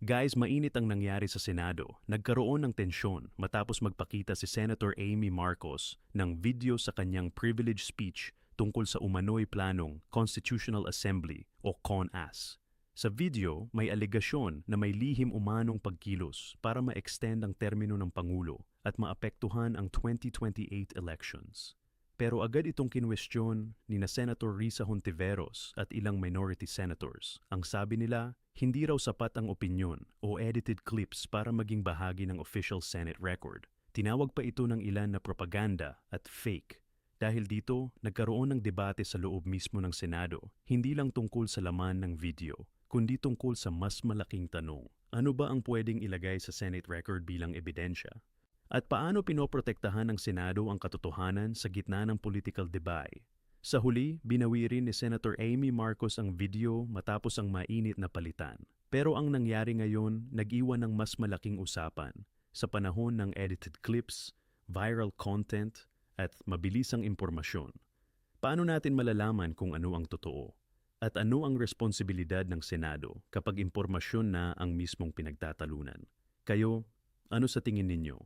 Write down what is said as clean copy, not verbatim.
Guys, mainit ang nangyari sa Senado. Nagkaroon ng tensyon matapos magpakita si Senator Amy Marcos ng video sa kanyang privilege speech tungkol sa umano'y planong Constitutional Assembly o CONAS. Sa video, may alegasyon na may lihim umanong pagkilos para ma-extend ang termino ng Pangulo at maapektuhan ang 2028 elections. Pero agad itong kinwestiyon ni Senator Risa Hontiveros at ilang minority senators. Ang sabi nila, hindi raw sapat ang opinyon o edited clips para maging bahagi ng official Senate record. Tinawag pa ito ng ilan na propaganda at fake. Dahil dito, nagkaroon ng debate sa loob mismo ng Senado, hindi lang tungkol sa laman ng video, kundi tungkol sa mas malaking tanong. Ano ba ang pwedeng ilagay sa Senate record bilang ebidensya? At paano pinoprotektahan ng Senado ang katotohanan sa gitna ng political debate? Sa huli, binawi rin ni Senator Amy Marcos ang video matapos ang mainit na palitan. Pero ang nangyari ngayon, nag-iwan ng mas malaking usapan sa panahon ng edited clips, viral content, at mabilisang impormasyon. Paano natin malalaman kung ano ang totoo? At ano ang responsibilidad ng Senado kapag impormasyon na ang mismong pinagtatalunan? Kayo, ano sa tingin ninyo?